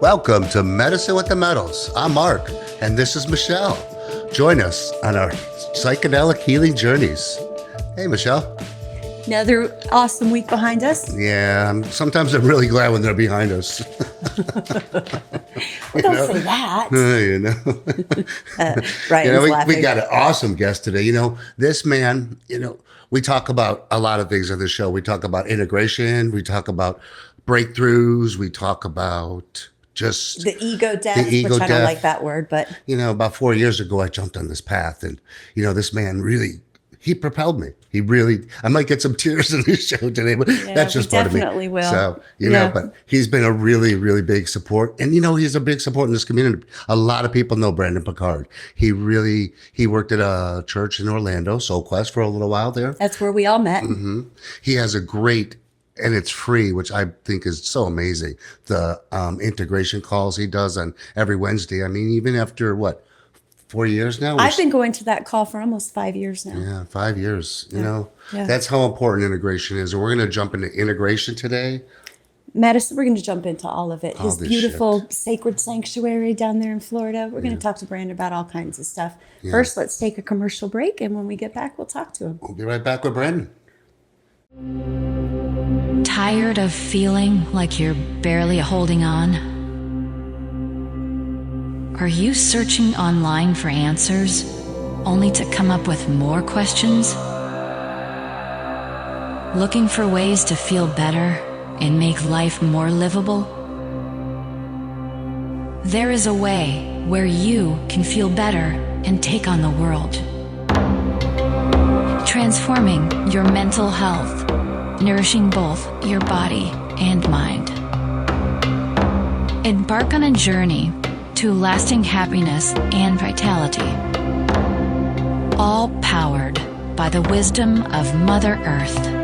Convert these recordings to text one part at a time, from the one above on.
Welcome to Medicine with the Metals. I'm Mark, and this is Michelle. Join us on our psychedelic healing journeys. Hey, Michelle. Another awesome week behind us. Yeah, sometimes I'm really glad when they're behind us. Don't say that. Ryan's laughing. We got an awesome guest today. This man, we talk about a lot of things on this show. We talk about integration. We talk about breakthroughs. We talk about just the ego death, which I don't like that word, but about 4 years ago, I jumped on this path, and this man really, he propelled me. He really, I might get some tears in this show today, but that's just part of me. Definitely will. So, but he's been a really, really big support, and he's a big support in this community. A lot of people know Brandon Pickard. He worked at a church in Orlando, Soul Quest, for a little while there. That's where we all met. Mm-hmm. He has a great, and it's free, which I think is so amazing. The integration calls he does on every Wednesday. I mean, even after 4 years now? I've been going to that call for almost 5 years now. Yeah, 5 years. That's how important integration is. And we're going to jump into integration today. Medicine, we're going to jump into all of it. His beautiful sacred sanctuary down there in Florida. We're going to talk to Brandon about all kinds of stuff. Yeah. First, let's take a commercial break. And when we get back, we'll talk to him. We'll be right back with Brandon. Tired of feeling like you're barely holding on? Are you searching online for answers, only to come up with more questions? Looking for ways to feel better and make life more livable? There is a way where you can feel better and take on the world. Transforming your mental health, nourishing both your body and mind. Embark on a journey to lasting happiness and vitality, all powered by the wisdom of Mother Earth.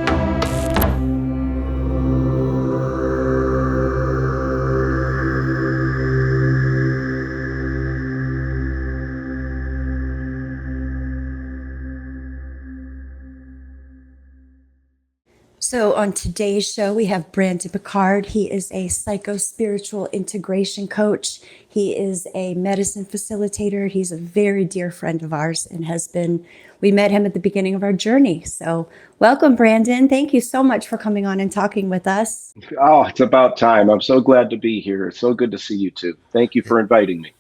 So on today's show, we have Brandon Pickard. He is a psychospiritual integration coach. He is a medicine facilitator. He's a very dear friend of ours and we met him at the beginning of our journey. So welcome, Brandon. Thank you so much for coming on and talking with us. Oh, it's about time. I'm so glad to be here. It's so good to see you too. Thank you for inviting me.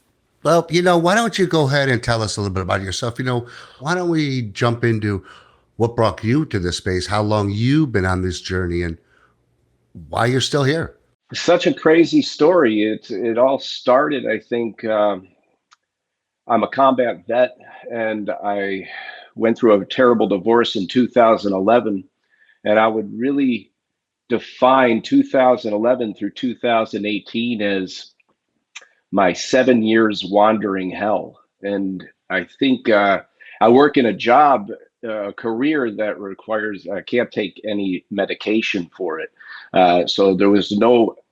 Well, why don't you go ahead and tell us a little bit about yourself? Why don't we jump into what brought you to this space, how long you've been on this journey, and why you're still here? Such a crazy story. It all started, I think, I'm a combat vet, and I went through a terrible divorce in 2011, and I would really define 2011 through 2018 as my 7 years wandering hell. And I think I work in a job, a career that requires, I can't take any medication for it. So there was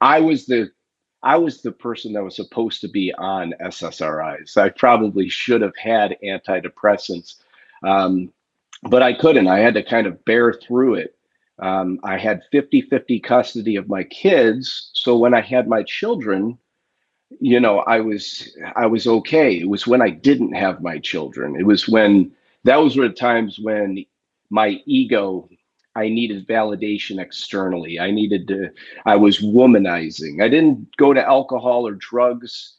I was the person that was supposed to be on SSRIs. I probably should have had antidepressants, but I couldn't. I had to kind of bear through it. I had 50-50 custody of my kids. So when I had my children, I was okay. It was when I didn't have my children. Those were the times when my ego, I needed validation externally. I was womanizing. I didn't go to alcohol or drugs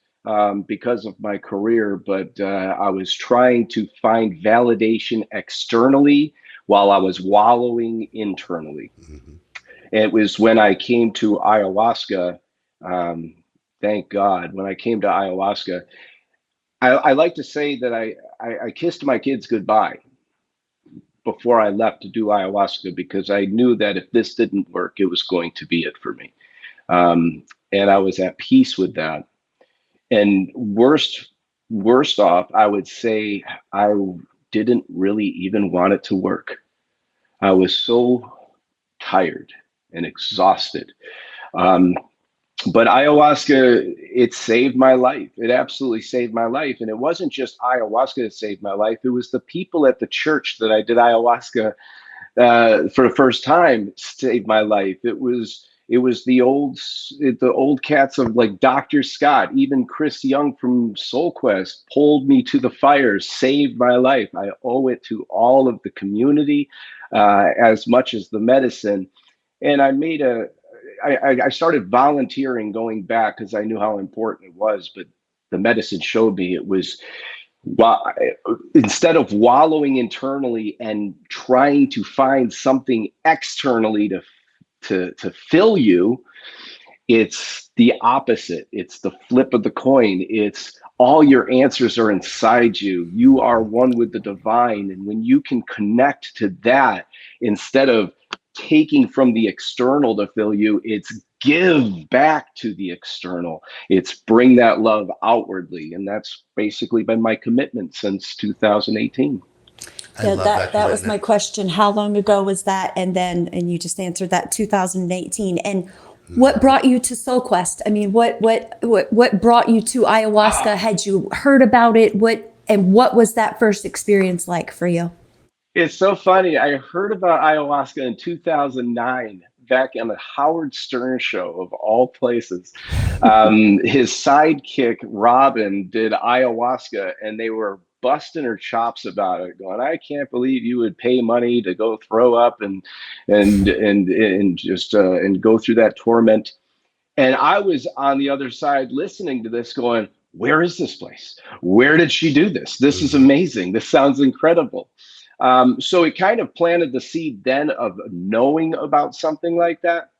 because of my career, but I was trying to find validation externally while I was wallowing internally. Mm-hmm. It was when I came to ayahuasca, thank God, when I came to ayahuasca, I like to say that I kissed my kids goodbye before I left to do ayahuasca, because I knew that if this didn't work, it was going to be it for me. And I was at peace with that. And worst off, I would say I didn't really even want it to work. I was so tired and exhausted. But ayahuasca, it saved my life. It absolutely saved my life. And it wasn't just ayahuasca that saved my life. It was the people at the church that I did ayahuasca for the first time saved my life. It was It was the old cats of like Dr. Scott, even Chris Young from Soul Quest pulled me to the fire, saved my life. I owe it to all of the community as much as the medicine. And I started volunteering going back because I knew how important it was, but the medicine showed me it was, instead of wallowing internally and trying to find something externally to fill you, it's the opposite. It's the flip of the coin. It's all your answers are inside you. You are one with the divine. And when you can connect to that, instead of taking from the external to fill you, it's give back to the external. It's bring that love outwardly. And that's basically been my commitment since 2018. Yeah, that was my question. How long ago was that? And you just answered that, 2018. And what brought you to Soul Quest? I mean, what brought you to ayahuasca? Had you heard about it? What was that first experience like for you? It's so funny. I heard about ayahuasca in 2009, back on the Howard Stern show of all places. His sidekick, Robin, did ayahuasca, and they were busting her chops about it, going, "I can't believe you would pay money to go throw up and go through that torment." And I was on the other side listening to this going, "Where is this place? Where did she do this? This is amazing. This sounds incredible." So it kind of planted the seed then of knowing about something like that.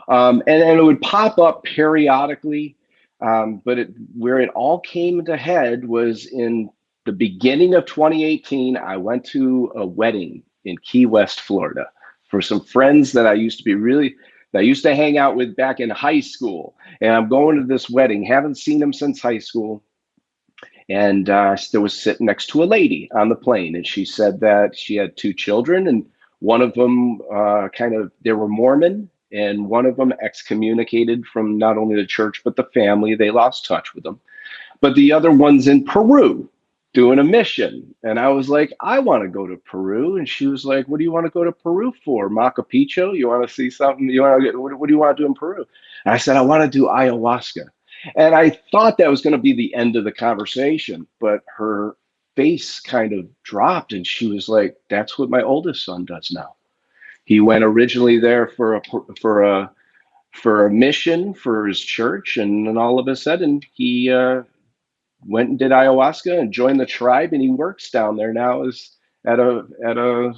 And then it would pop up periodically. But where it all came to head was in the beginning of 2018. I went to a wedding in Key West, Florida, for some friends that I used to hang out with back in high school. And I'm going to this wedding, haven't seen them since high school. And there was sitting next to a lady on the plane, and she said that she had two children, and one of them they were Mormon, and one of them excommunicated from not only the church but the family. They lost touch with them. But the other one's in Peru doing a mission. And I was like, "I want to go to Peru." And she was like, "What do you want to go to Peru for? Machu Picchu? You want to see something? What do you want to do in Peru?" And I said, "I want to do ayahuasca." And I thought that was going to be the end of the conversation, but her face kind of dropped, and she was like, "That's what my oldest son does now. He went originally there for a mission for his church, and then all of a sudden he went and did ayahuasca and joined the tribe, and he works down there now as at a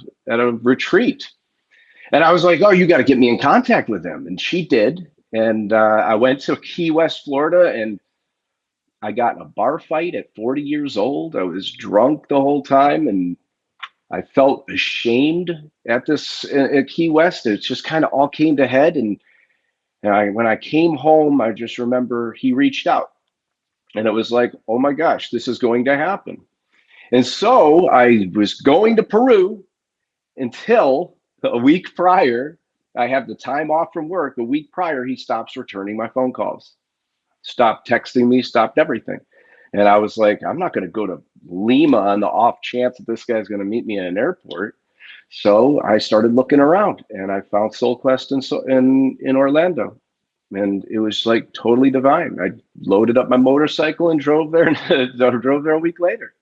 retreat." And I was like, "Oh, you got to get me in contact with him." And she did. And I went to Key West, Florida, and I got in a bar fight at 40 years old. I was drunk the whole time, and I felt ashamed at Key West. It just kind of all came to head. And when I came home, I just remember he reached out, and it was like, "Oh my gosh, this is going to happen." And so I was going to Peru until a week prior. I have the time off from work. A week prior, he stops returning my phone calls, stopped texting me, stopped everything. And I was like, I'm not going to go to Lima on the off chance that this guy's going to meet me in an airport. So I started looking around, and I found Soul Quest in Orlando. And it was like totally divine. I loaded up my motorcycle and drove there, and drove there a week later.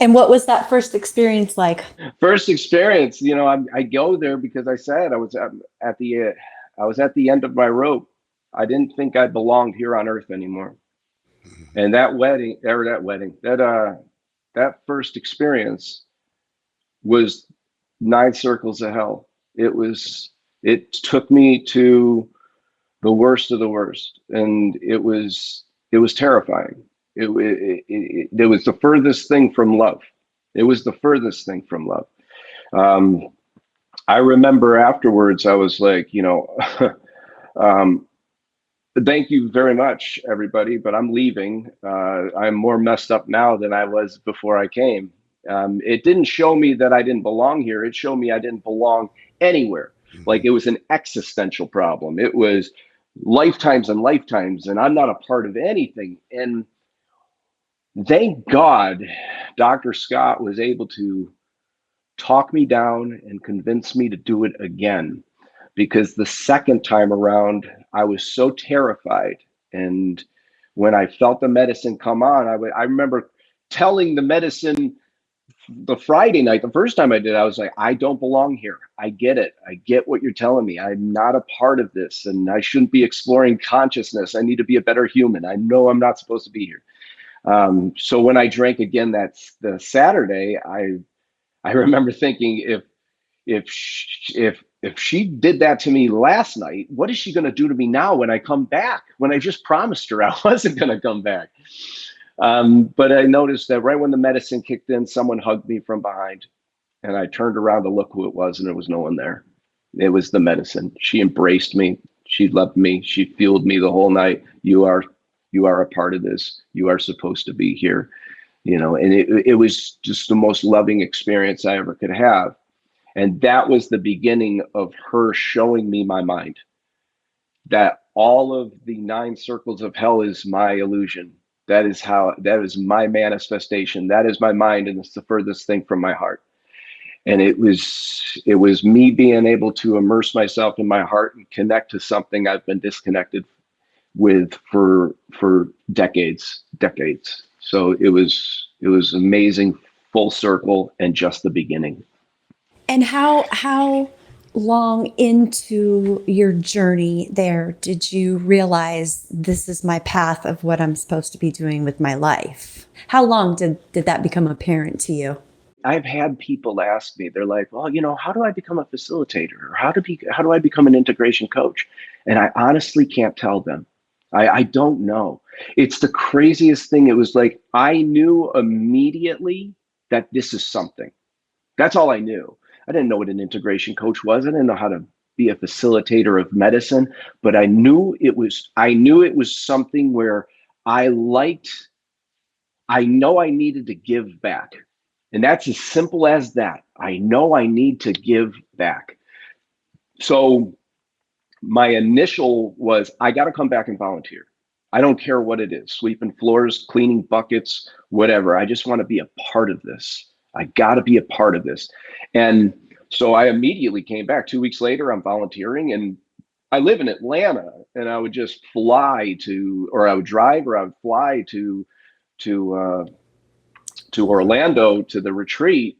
And what was that first experience like? First experience, I go there because I said I was at the end of my rope. I didn't think I belonged here on earth anymore. And that first experience was 9 circles of hell. It took me to the worst of the worst, and it was terrifying. It was the furthest thing from love. It was the furthest thing from love. I remember afterwards, I was like, thank you very much, everybody, but I'm leaving. I'm more messed up now than I was before I came. It didn't show me that I didn't belong here. It showed me I didn't belong anywhere. Like it was an existential problem. It was lifetimes and lifetimes, and I'm not a part of anything. And thank God, Dr. Scott was able to talk me down and convince me to do it again. because the second time around, I was so terrified. And when I felt the medicine come on, I remember telling the medicine the Friday night, the first time I did, I was like, I don't belong here. I get it. I get what you're telling me. I'm not a part of this, and I shouldn't be exploring consciousness. I need to be a better human. I know I'm not supposed to be here. So when I drank again, that's the Saturday, I remember thinking, if she did that to me last night, what is she going to do to me now when I come back? When I just promised her I wasn't going to come back. But I noticed that right when the medicine kicked in, someone hugged me from behind, and I turned around to look who it was, and there was no one there. It was the medicine. She embraced me. She loved me. She fueled me the whole night. You are a part of this. You are supposed to be here. And it was just the most loving experience I ever could have. And that was the beginning of her showing me my mind, that all of the 9 circles of hell is my illusion. That is my manifestation. That is my mind, and it's the furthest thing from my heart. And it was me being able to immerse myself in my heart and connect to something I've been disconnected with for decades. So it was amazing, full circle, and just the beginning. And how long into your journey there did you realize this is my path of what I'm supposed to be doing with my life? How long did that become apparent to you? I've had people ask me, they're like, well, how do I become a facilitator? Or how do I become an integration coach? And I honestly can't tell them. I don't know. It's the craziest thing. It was like, I knew immediately that this is something. That's all I knew. I didn't know what an integration coach was. I didn't know how to be a facilitator of medicine, but I knew it was something where I know I needed to give back. And that's as simple as that. I know I need to give back. So my initial was, I got to come back and volunteer. I don't care what it is, sweeping floors, cleaning buckets, whatever. I just want to be a part of this. I got to be a part of this. And so I immediately came back. 2 weeks later, I'm volunteering, and I live in Atlanta, and I would just fly to, or I would drive, or I would fly to Orlando to the retreat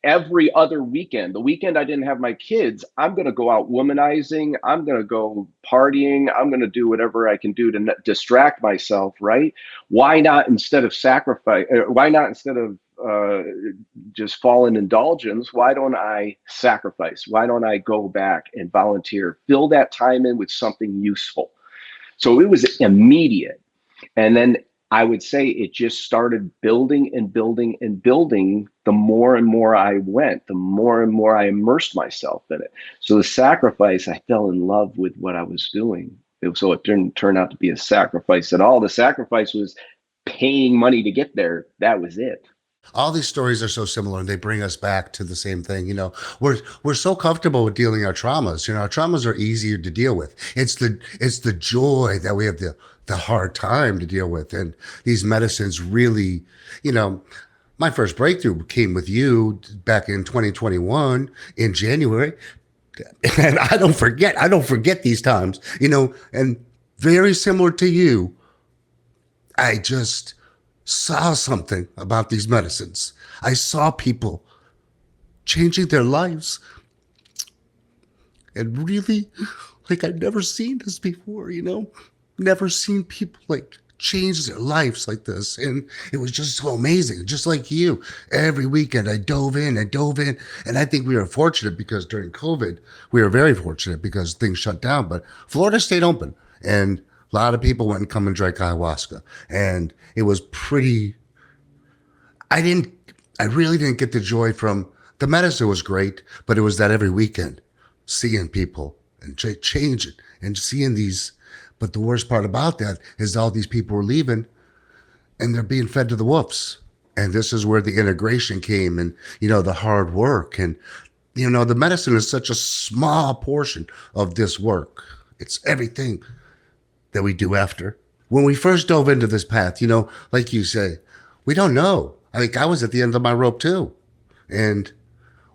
every other weekend. The weekend I didn't have my kids, I'm going to go out womanizing. I'm going to go partying. I'm going to do whatever I can do to distract myself, right? Why not instead of just fall in indulgence, why don't I sacrifice? Why don't I go back and volunteer? Fill that time in with something useful. So it was immediate. And then I would say it just started building and building and building. The more and more I went, the more and more I immersed myself in it. So the sacrifice, I fell in love with what I was doing. So it didn't turn out to be a sacrifice at all. The sacrifice was paying money to get there. That was it. All these stories are so similar, and they bring us back to the same thing. We're so comfortable with dealing our traumas. Our traumas are easier to deal with. It's the joy that we have the hard time to deal with. And these medicines really, my first breakthrough came with you back in 2021 in January. And I don't forget these times, and very similar to you, I just saw something about these medicines. I saw people changing their lives, and really, like, I'd never seen this before, never seen people like change their lives like this. And it was just so amazing. Just like you, every weekend I dove in. And I think we were fortunate because during COVID, we were very fortunate because things shut down, but Florida stayed open, and a lot of people went and come and drank ayahuasca. And it was pretty, I really didn't get the joy from the medicine. Was great, but it was that every weekend seeing people and changing and seeing these. But the worst part about that is all these people were leaving and they're being fed to the wolves. And this is where the integration came, and, the hard work. And, the medicine is such a small portion of this work. It's everything that we do after. When we first dove into this path, like you say, we don't know. I think I was at the end of my rope too. And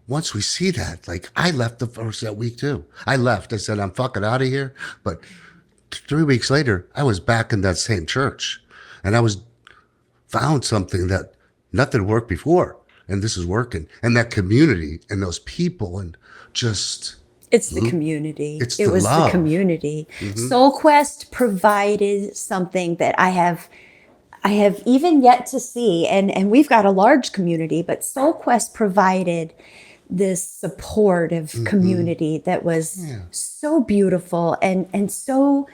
once we see that, like I left the first that week too. I left. I said, I'm fucking out of here. But 3 weeks later, I was back in that same church, and I was found something that nothing worked before, and this is working. And that community and those people, and just It's the community. it's It the was the love. community. Soul Quest provided something that I have even yet to see, and we've got a large community, but Soul Quest provided this supportive community that was so beautiful and so,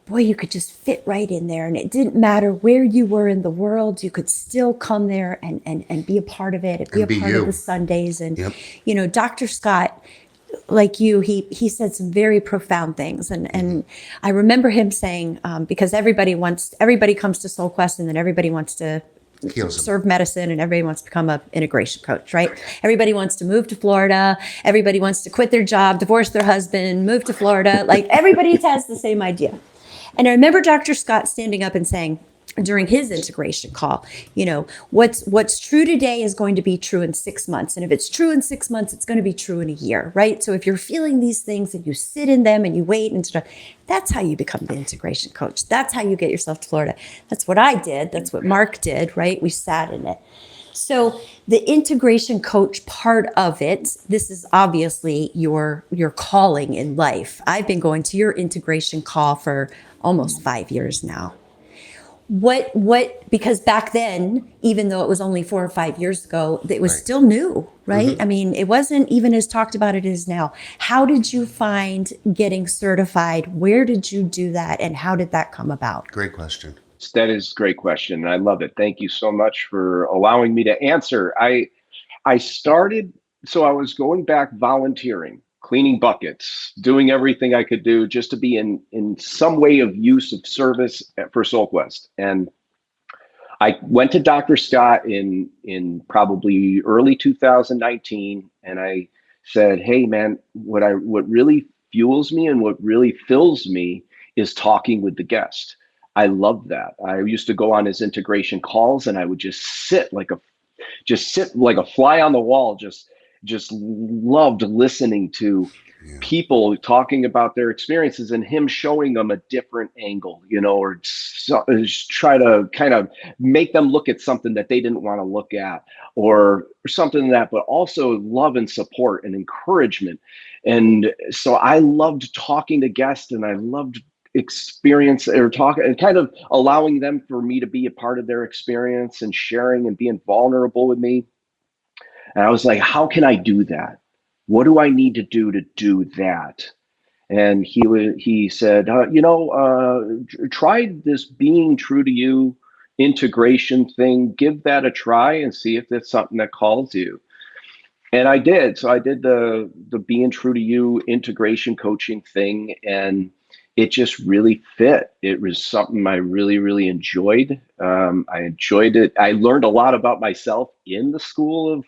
boy, you could just fit right in there, and it didn't matter where you were in the world, you could still come there and be a part of it, and be And be a part you. of the Sundays. And Yep. you know, Dr. Scott, like you, he said some very profound things, and I remember him saying, because everybody comes to Soul Quest, and then everybody wants to Heals them. serve medicine, and everybody wants to become an integration coach, right? Everybody wants to move to Florida, everybody wants to quit their job, divorce their husband, move to Florida. Like, everybody has the same idea. And I remember Dr. Scott standing up and saying during his integration call, you know, what's true today is going to be true in 6 months. And if it's true in 6 months, it's going to be true in a year, right? So if you're feeling these things and you sit in them and you wait and stuff, that's how you become the integration coach. That's how you get yourself to Florida. That's what I did. That's what Mark did, right? We sat in it. So the integration coach part of it, this is obviously your calling in life. I've been going to your integration call for almost 5 years now. What, because back then, even though it was only 4 or 5 years ago, it was still new, right? I mean, it wasn't even as talked about it is now. How did you find getting certified? Where did you do that? And how did that come about? Great question. That is a great question. I love it. Thank you so much for allowing me to answer. I started, so I was going back volunteering, cleaning buckets, doing everything I could do just to be in some way of use of service for SoulQuest. And I went to Dr. Scott in probably early 2019, and I said, "Hey, man, what really fuels me and what really fills me is talking with the guest. I love that. I used to go on his integration calls, and I would just sit like a fly on the wall, just loved listening to people talking about their experiences and him showing them a different angle, or try to kind of make them look at something that they didn't want to look at, or something like that, but also love and support and encouragement. And so I loved talking to guests, and I loved experience or talk and kind of allowing them for me to be a part of their experience and sharing and being vulnerable with me. And I was like, how can I do that? What do I need to do that? And he said, try this being true to you integration thing. Give that a try and see if that's something that calls you. And I did. So I did the being true to you integration coaching thing, and it just really fit. It was something I really, really enjoyed. I enjoyed it. I learned a lot about myself in the school of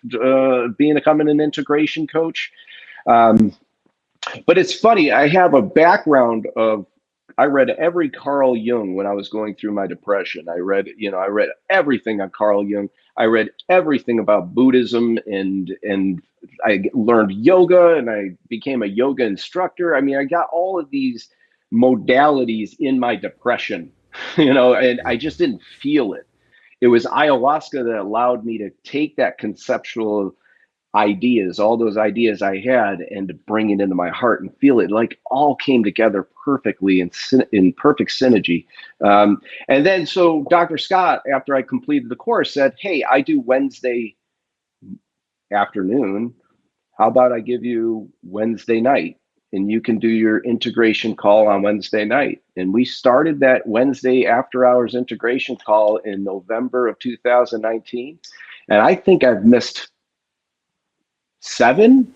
becoming an integration coach. But it's funny. I have a background of, I read every Carl Jung when I was going through my depression. I read everything on Carl Jung. I read everything about Buddhism, and I learned yoga, and I became a yoga instructor. I mean, I got all of these modalities in my depression, and I just didn't feel it. It was ayahuasca that allowed me to take that conceptual ideas, all those ideas I had, and to bring it into my heart and feel it, like all came together perfectly in perfect synergy. And then, so Dr. Scott, after I completed the course, said, "Hey, I do Wednesday afternoon. How about I give you Wednesday night, and you can do your integration call on Wednesday night?" And we started that Wednesday after hours integration call in November of 2019. And I think I've missed seven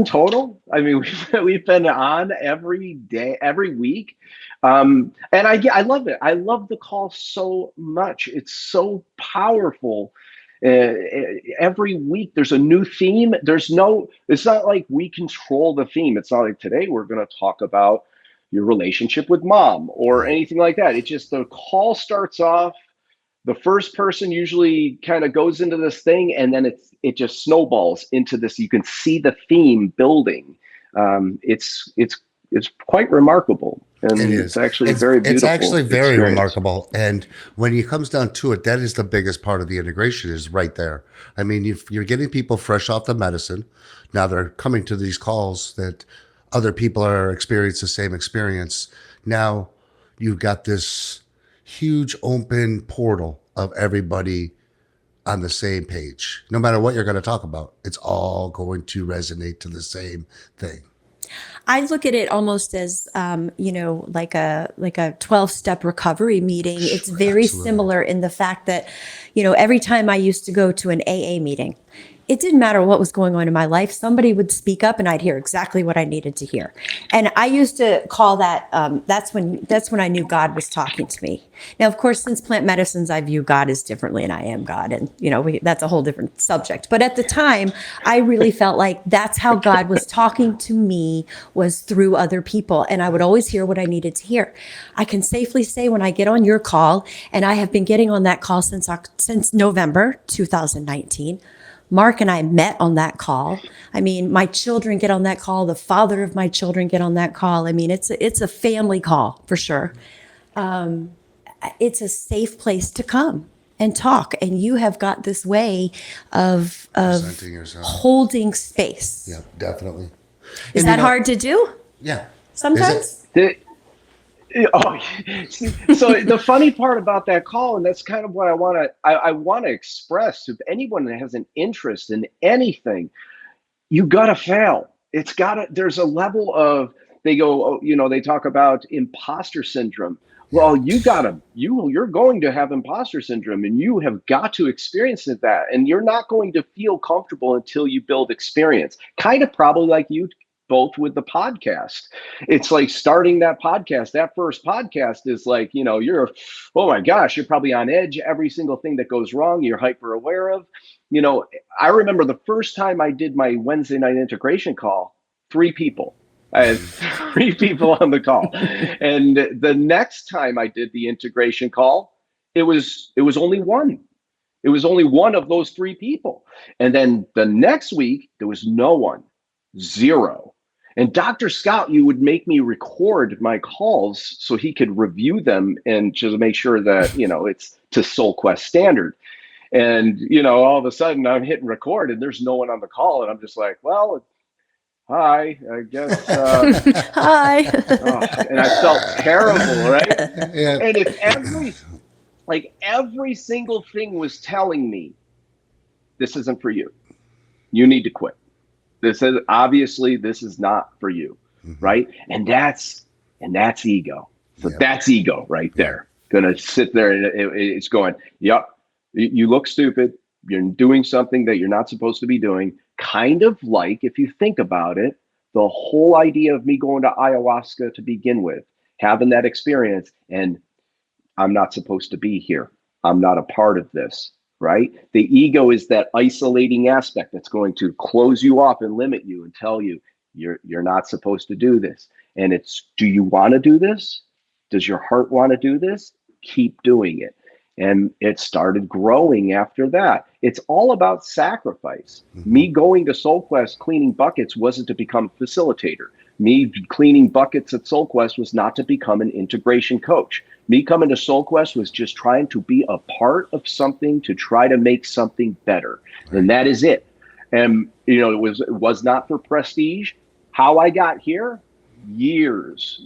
total. I mean, we've been on every day, every week. And I love it. I love the call so much. It's so powerful. Every week there's a new theme. It's not like we control the theme. It's not like today we're going to talk about your relationship with mom or anything like that. It's just the call starts off the first person usually kind of goes into this thing, and then it just snowballs into this. You can see the theme building. It's quite remarkable, and It it's is. actually a It's very it's beautiful actually very experience. remarkable. And when it comes down to it, that is the biggest part of the integration is right there. I mean, you're getting people fresh off the medicine. Now they're coming to these calls that other people are experiencing the same experience. Now you've got this huge open portal of everybody on the same page. No matter what you're going to talk about, it's all going to resonate to the same thing. I look at it almost as, like a 12-step recovery meeting. It's very Absolutely. similar in the fact that, every time I used to go to an AA meeting, it didn't matter what was going on in my life. Somebody would speak up and I'd hear exactly what I needed to hear. And I used to call that, that's when I knew God was talking to me. Now, of course, since plant medicines, I view God as differently and I am God. And, that's a whole different subject. But at the time, I really felt like that's how God was talking to me, was through other people. And I would always hear what I needed to hear. I can safely say when I get on your call, and I have been getting on that call since November 2019, Mark and I met on that call. I mean, my children get on that call. The father of my children get on that call. I mean, it's a family call for sure. It's a safe place to come and talk. And you have got this way of Presenting yourself. holding space. Yeah, definitely. Is And that hard to do Yeah. sometimes? The- Oh, so the funny part about that call, and that's kind of what I want to express to anyone that has an interest in anything, you gotta fail. There's a level of, they go, they talk about imposter syndrome. Well, you're going to have imposter syndrome, and you have got to experience that. And you're not going to feel comfortable until you build experience. Kind of probably like you both with the podcast. It's like starting that podcast. That first podcast is like, oh my gosh, you're probably on edge. Every single thing that goes wrong, you're hyper aware of. I remember the first time I did my Wednesday night integration call, 3 people. I had 3 people on the call. And the next time I did the integration call, it was only one. It was only one of those 3 people. And then the next week, there was no one, 0. And Dr. Scott, you would make me record my calls so he could review them and just make sure that, it's to SoulQuest standard. And, all of a sudden I'm hitting record and there's no one on the call. And I'm just like, well, hi, I guess. Hi. And I felt terrible, right? Yeah. And if every single thing was telling me, this isn't for you. You need to quit. This is not for you, right? And that's ego. So that's ego right there. Gonna sit there and it's going, yep, you look stupid. You're doing something that you're not supposed to be doing. Kind of like, if you think about it, the whole idea of me going to ayahuasca to begin with, having that experience, and I'm not supposed to be here. I'm not a part of this. Right? The ego is that isolating aspect that's going to close you off and limit you and tell you you're not supposed to do this. And it's, do you want to do this? Does your heart want to do this? Keep doing it. And it started growing after that. It's all about sacrifice. Me going to SoulQuest cleaning buckets wasn't to become a facilitator. Me cleaning buckets at SoulQuest was not to become an integration coach. Me coming to SoulQuest was just trying to be a part of something to try to make something better. And that is it. And, it was not for prestige. How I got here, years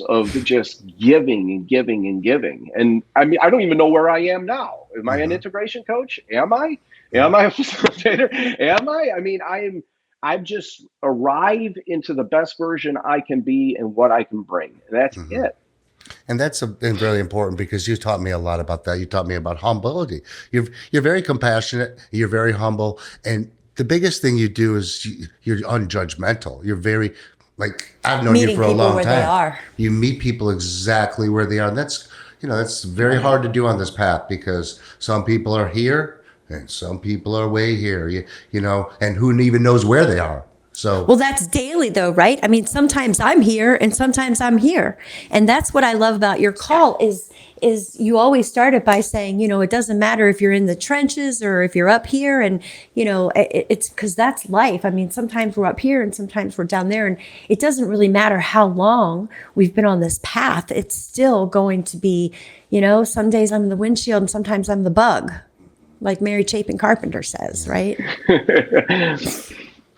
of just giving and giving and giving. And I mean, I don't even know where I am now. Am I an integration coach? Am I a facilitator? Am I? I mean, I've just arrived into the best version I can be and what I can bring. And that's it. And that's really important because you taught me a lot about that. You taught me about humility. You're very compassionate. You're very humble. And the biggest thing you do is you're unjudgmental. You're very, like, I've known you for a long time. Meeting people where they are. You meet people exactly where they are. And that's very hard to do on this path because some people are here and some people are way here, and who even knows where they are. So, Well, that's daily though, right? I mean, sometimes I'm here and sometimes I'm here. And that's what I love about your call is you always start it by saying, it doesn't matter if you're in the trenches or if you're up here, and it's because that's life. I mean, sometimes we're up here and sometimes we're down there, and it doesn't really matter how long we've been on this path. It's still going to be, some days I'm the windshield and sometimes I'm the bug, like Mary Chapin Carpenter says, right?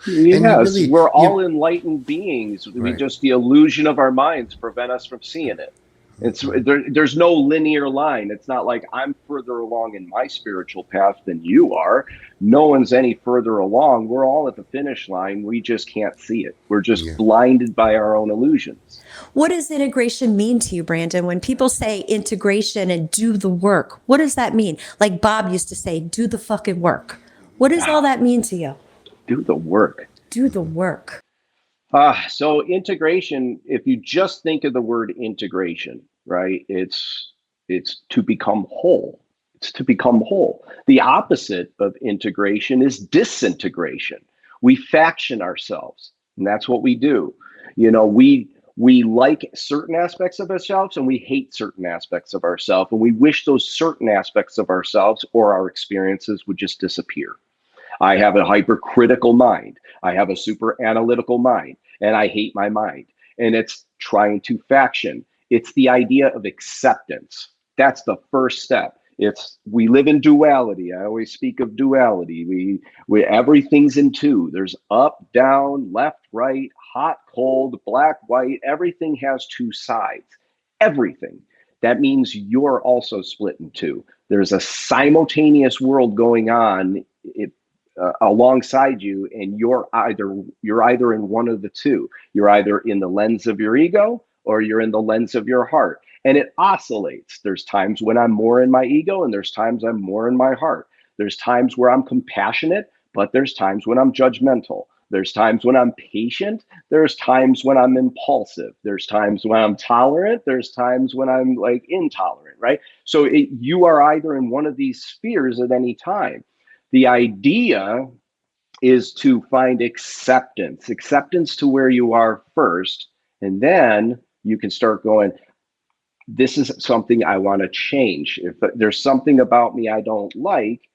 Yes, we're all enlightened beings. Right. The illusion of our minds prevent us from seeing it. There's no linear line. It's not like I'm further along in my spiritual path than you are. No one's any further along. We're all at the finish line. We just can't see it. We're just blinded by our own illusions. What does integration mean to you, Brandon? When people say integration and do the work, what does that mean? Like Bob used to say, do the fucking work. What does all that mean to you? Do the work. Do the work. So integration, if you just think of the word integration, right? It's to become whole. It's to become whole. The opposite of integration is disintegration. We faction ourselves, and that's what we do. We like certain aspects of ourselves and we hate certain aspects of ourselves, and we wish those certain aspects of ourselves or our experiences would just disappear. I have a hypercritical mind. I have a super analytical mind, and I hate my mind. And it's trying to faction. It's the idea of acceptance. That's the first step. We live in duality. I always speak of duality. We everything's in two. There's up, down, left, right, hot, cold, black, white. Everything has two sides. Everything. That means you're also split in two. There's a simultaneous world going on alongside you, and you're either in one of the two. You're either in the lens of your ego or you're in the lens of your heart, and it oscillates. There's times when I'm more in my ego and there's times I'm more in my heart. There's times where I'm compassionate, but there's times when I'm judgmental. There's times when I'm patient. There's times when I'm impulsive. There's times when I'm tolerant. There's times when I'm like intolerant, right? So you are either in one of these spheres at any time. The idea is to find acceptance to where you are first, and then you can start going, this is something I want to change. If there's something about me I don't like,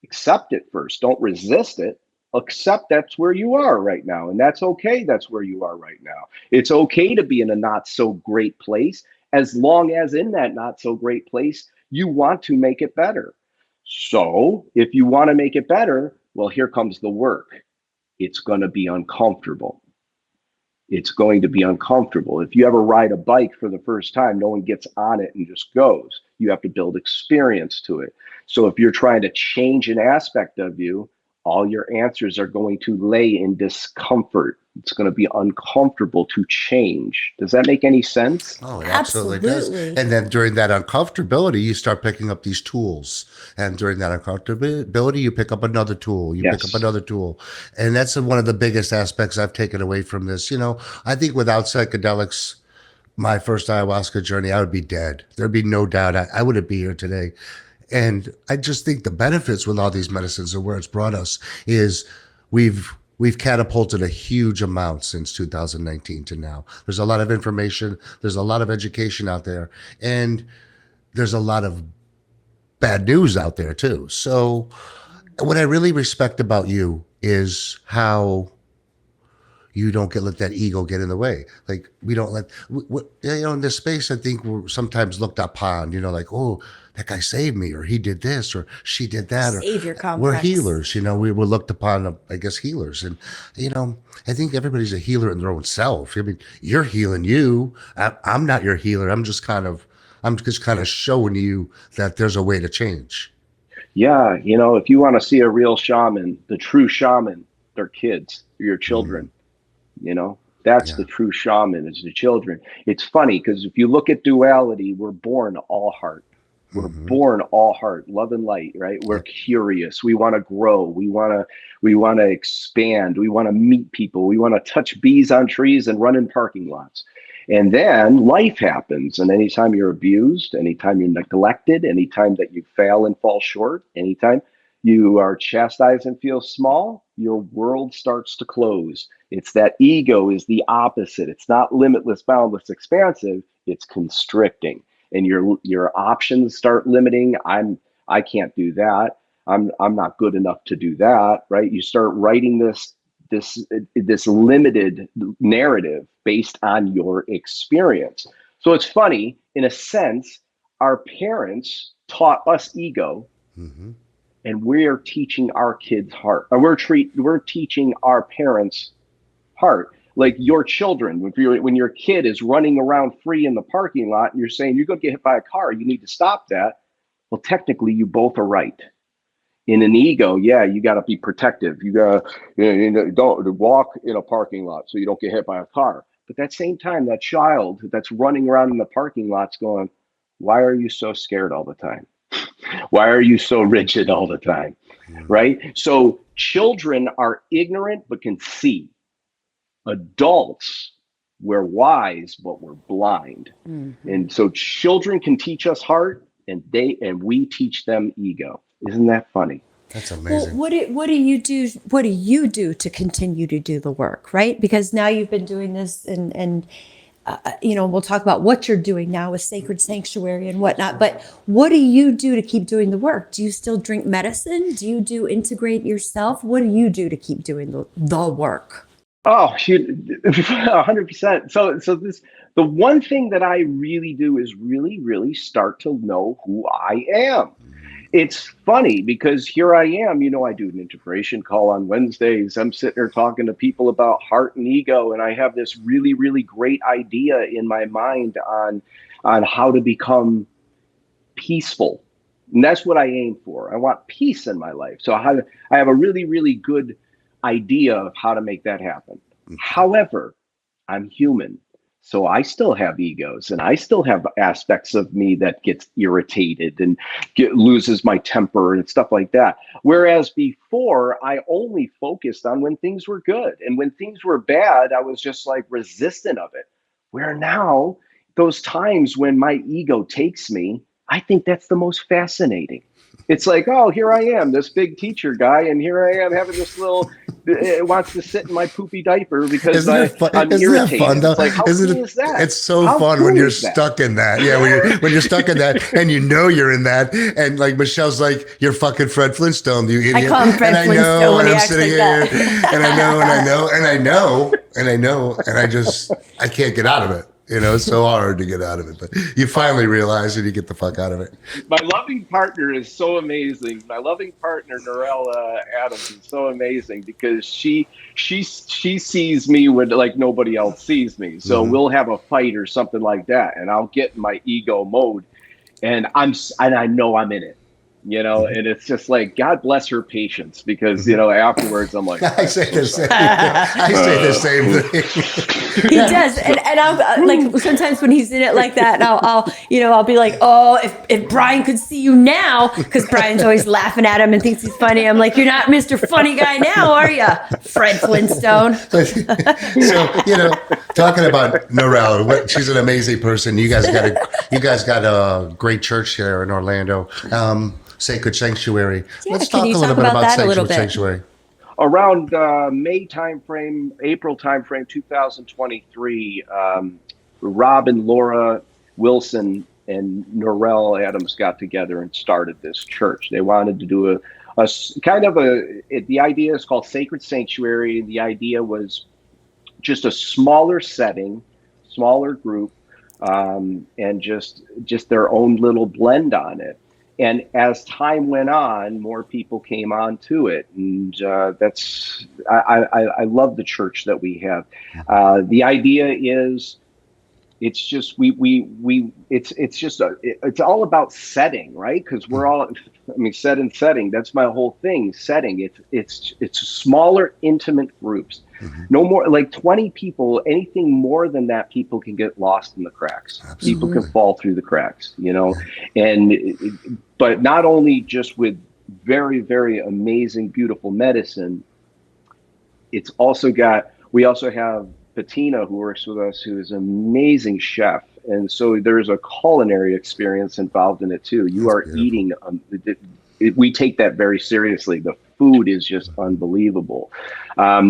accept it first. Don't resist it. Accept that's where you are right now, and that's okay. That's where you are right now. It's okay to be in a not so great place, as long as in that not so great place, you want to make it better. So if you want to make it better, well, here comes the work. It's going to be uncomfortable. It's going to be uncomfortable. If you ever ride a bike for the first time, no one gets on it and just goes. You have to build experience to it. So if you're trying to change an aspect of you, all your answers are going to lay in discomfort. It's going to be uncomfortable to change. Does that make any sense? Oh, it absolutely does. And then during that uncomfortability, you start picking up these tools. And during that uncomfortability, you pick up another tool. You pick up another tool. And that's one of the biggest aspects I've taken away from this. I think without psychedelics, my first ayahuasca journey, I would be dead. There'd be no doubt I wouldn't be here today. And I just think the benefits with all these medicines and where it's brought us is we've catapulted a huge amount since 2019 to now. There's a lot of information. There's a lot of education out there. And there's a lot of bad news out there too. So what I really respect about you is how you don't let that ego get in the way. Like we don't let, in this space, I think we're sometimes looked upon, like, oh, that guy saved me, or he did this, or she did that. Savior complex. We're healers, we were looked upon, I guess, healers. And, I think everybody's a healer in their own self. I mean, you're healing you. I'm not your healer. I'm just kind of showing you that there's a way to change. Yeah. If you want to see a real shaman, the true shaman, they're kids, they're your children. That's the true shaman, is the children. It's funny because if you look at duality, we're born all heart. We're born all heart, love and light, right? We're curious. We want to grow. We want to expand. We want to meet people. We want to touch bees on trees and run in parking lots. And then life happens. And anytime you're abused, anytime you're neglected, anytime that you fail and fall short, anytime You are chastised and feel small, your world starts to close. It's that ego is the opposite. It's not limitless, boundless, expansive. It's constricting, and your options start limiting. I can't do that. I'm not good enough to do that. Right? You start writing this limited narrative based on your experience. So it's funny, in a sense, our parents taught us ego. Mm-hmm. And we're teaching our kids heart. Or we're teaching our parents heart. Like your children, when your kid is running around free in the parking lot, and you're saying you're going to get hit by a car, you need to stop that. Well, technically, you both are right. In an ego, yeah, you got to be protective. You got to don't walk in a parking lot so you don't get hit by a car. But at that same time, that child that's running around in the parking lot's going, "Why are you so scared all the time? Why are you so rigid all the time?" Right? So children are ignorant but can see. Adults, we're wise but we're blind. Mm-hmm. And so children can teach us heart, and we teach them ego. Isn't that funny? That's amazing. Well, what do you do? What do you do to continue to do the work, right? Because now you've been doing this, and we'll talk about what you're doing now with Sacred Sanctuary and whatnot. But what do you do to keep doing the work? Do you still drink medicine? Do you integrate yourself? What do you do to keep doing the work? Oh, 100%. So the one thing that I really do is really, really start to know who I am. It's funny because here I am, I do an integration call on Wednesdays. I'm sitting there talking to people about heart and ego, and I have this really, really great idea in my mind on how to become peaceful. And that's what I aim for. I want peace in my life. So I have a really, really good idea of how to make that happen. However, I'm human. So I still have egos, and I still have aspects of me that gets irritated and loses my temper and stuff like that. Whereas before, I only focused on when things were good. And when things were bad, I was just like resistant of it. Where now, those times when my ego takes me, I think that's the most fascinating. It's like, oh, here I am, this big teacher guy, and here I am having this little, it wants to sit in my poopy diaper because I'm Isn't irritated. That fun, though? It's like, how cool is that? It's so How fun cool when you're is that? stuck in that. Yeah, when you're stuck in that, and you're in that, and like Michelle's like, "You're fucking Fred Flintstone, you idiot." I call him Fred Flintstone when he acts like that. and I know, and I can't get out of it. It's so hard to get out of it, but you finally realize and you get the fuck out of it. My loving partner is so amazing. My loving partner, Norella Adams, is so amazing because she sees me when like nobody else sees me. So we'll have a fight or something like that, and I'll get in my ego mode, and I know I'm in it. And it's just like, God bless her patience, because afterwards I'm like, I say the same thing. He does, and I'm like, sometimes when he's in it like that, and I'll be like, oh, if Brian could see you now, because Brian's always laughing at him and thinks he's funny. I'm like, you're not Mr. Funny Guy now, are you, Fred Flintstone? So talking about Norella, she's an amazing person. You guys got a great church here in Orlando. Sacred Sanctuary. Yeah, Let's talk a little bit about Sacred Sanctuary. Around May timeframe, April timeframe, 2023, Rob and Laura Wilson and Norelle Adams got together and started this church. They wanted to do the idea is called Sacred Sanctuary. The idea was just a smaller setting, smaller group, and just their own little blend on it. And as time went on, more people came on to it, and I love the church that we have. The idea is, it's just it's all about setting, right? Because we're all, set and setting. That's my whole thing. Setting. It's smaller, intimate groups. No more like 20 people. Anything more than that, people can get lost in the cracks. Absolutely. People can fall through the cracks, but not only just with very, very amazing, beautiful medicine. We also have Bettina, who works with us, who is an amazing chef. And so there's a culinary experience involved in it too. You are eating we take that very seriously. The food is just unbelievable.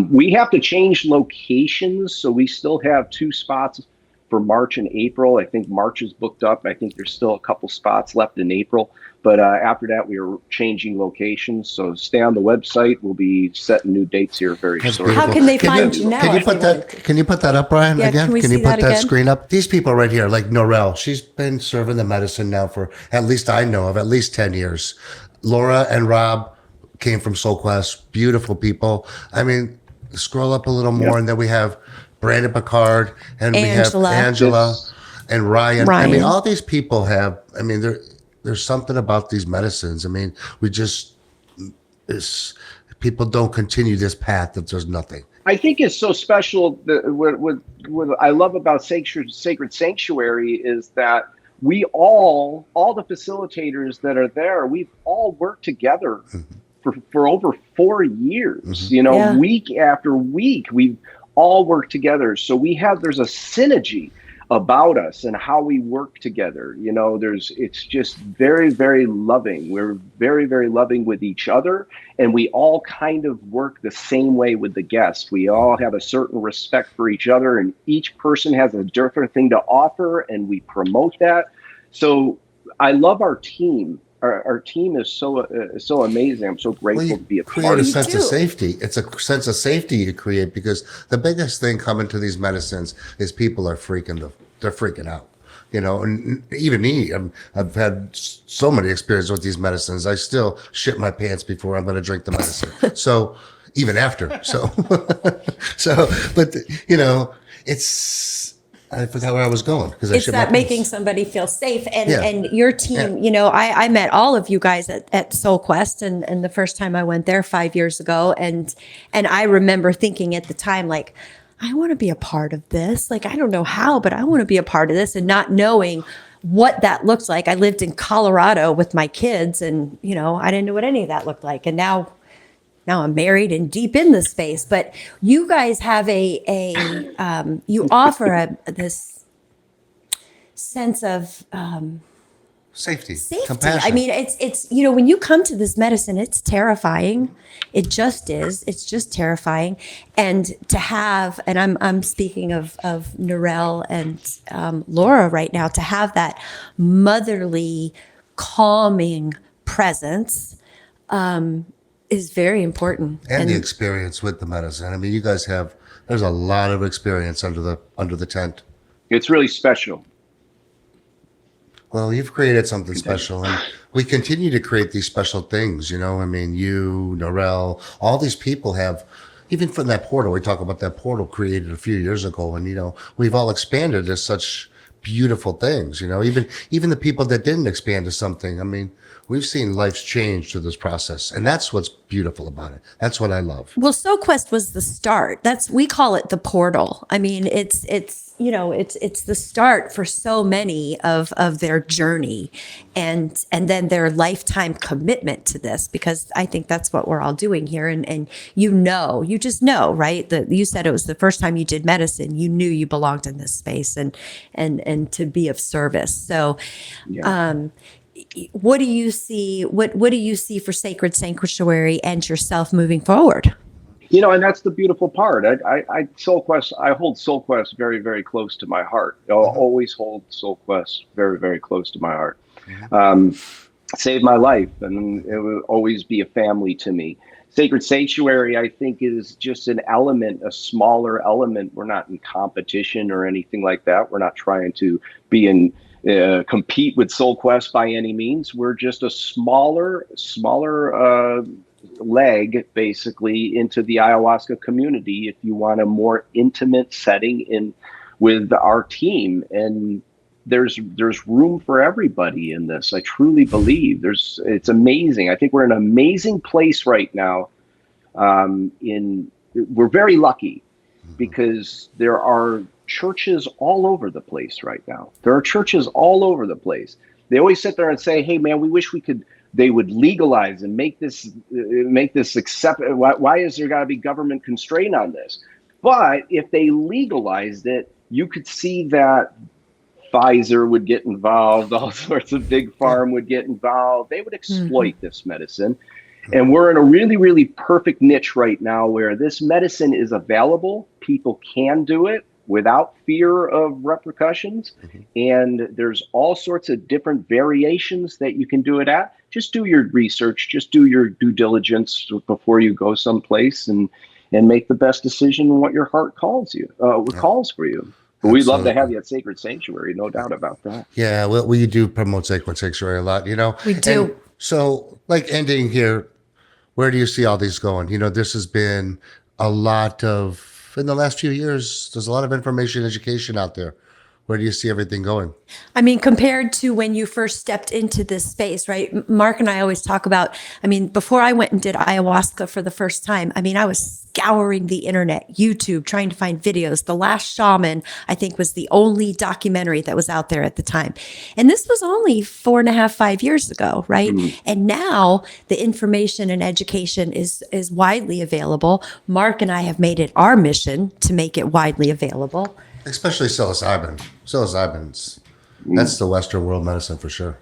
We have to change locations, so we still have 2 spots for March and April. I think March is booked up. I think there's still a couple spots left in April. But after that, we are changing locations. So stay on the website. We'll be setting new dates here very shortly. How can they find you now? Can you put that up, Brian, Yeah, again? can we you see put that that again? screen up? These people right here, like Norel, she's been serving the medicine now for, at least I know of, at least 10 years. Laura and Rob came from Soul Quest, beautiful people. I mean, scroll up a little more, and then we have Brandon Pickard, and we have Angela and Ryan. I mean, all these people have, I mean, there's something about these medicines. I mean, people don't continue this path if there's nothing. I think it's so special that what I love about Sacred Sanctuary is that we all the facilitators that are there, we've all worked together for over 4 years, week after week, we've all worked together. So there's a synergy about us and how we work together. It's just very, very loving. We're very, very loving with each other, and we all kind of work the same way with the guests. We all have a certain respect for each other, and each person has a different thing to offer, and we promote that. So I love our team. Our team is so amazing. I'm so grateful to be a part of it. Create a sense of safety. It's a sense of safety you create, because the biggest thing coming to these medicines is people are freaking out. And even me, I've had so many experiences with these medicines. I still shit my pants before I'm going to drink the medicine. So even after, but it's. I forgot where I was going, because it's that making somebody feel safe, and your team. I met all of you guys at Soul Quest, and the first time I went there 5 years ago, and I remember thinking at the time, like, I want to be a part of this. Like, I don't know how, but I want to be a part of this, and not knowing what that looks like. I lived in Colorado with my kids, and I didn't know what any of that looked like, and now I'm married and deep in the space. But you guys have you offer this sense of safety, compassion. I mean, it's when you come to this medicine, it's terrifying. It just is. It's just terrifying. And to have, and I'm speaking of Norel and Laura right now, to have that motherly, calming presence. Is very important. And the experience with the medicine. I mean, you guys there's a lot of experience under the tent. It's really special. Well, you've created something special, and we continue to create these special things. I mean, you, Norel, all these people have, even from that portal, we talk about that portal created a few years ago, and we've all expanded to such beautiful things. Even the people that didn't expand to something, I mean, we've seen lives change through this process, and that's what's beautiful about it. That's what I love. Well, Soul Quest was the start. We call it the portal. I mean, it's the start for so many of their journey, and then their lifetime commitment to this, because I think that's what we're all doing here. And you just know, right? You said it was the first time you did medicine. You knew you belonged in this space and to be of service. So, what do you see? What do you see for Sacred Sanctuary and yourself moving forward? And that's the beautiful part. I hold Soul Quest very, very close to my heart. I'll always hold Soul Quest very, very close to my heart. Saved my life, and it will always be a family to me. Sacred Sanctuary, I think, is just an element, a smaller element. We're not in competition or anything like that. We're not trying to compete with Soul Quest by any means. We're just a smaller leg, basically, into the ayahuasca community, if you want a more intimate setting with our team. And there's room for everybody in this. I truly believe it's amazing. I think we're in an amazing place right now. We're very lucky, because there are churches all over the place right now. There are churches all over the place. They always sit there and say, "Hey, man, we wish they would legalize and make this accept. Why is there got to be government constraint on this?" But if they legalized it, you could see that Pfizer would get involved, all sorts of big farm would get involved. They would exploit this medicine. And we're in a really, really perfect niche right now where this medicine is available. People can do it without fear of repercussions. And there's all sorts of different variations that you can do it at. Just do your research, just do your due diligence before you go someplace and make the best decision on what your heart calls for you. But we'd love to have you at Sacred Sanctuary, no doubt about that. Yeah, well, we do promote Sacred Sanctuary a lot, We do. And so, like, ending here, where do you see all these going? This has been a lot of, in the last few years, there's a lot of information, education out there. Where do you see everything going? I mean, compared to when you first stepped into this space, right? Mark and I always talk about, before I went and did ayahuasca for the first time, I was scouring the internet, YouTube, trying to find videos. The Last Shaman, I think, was the only documentary that was out there at the time. And this was only 4.5, 5 years ago, right? And now the information and education is widely available. Mark and I have made it our mission to make it widely available. Especially psilocybin. Psilocybin's, that's the Western world medicine for sure.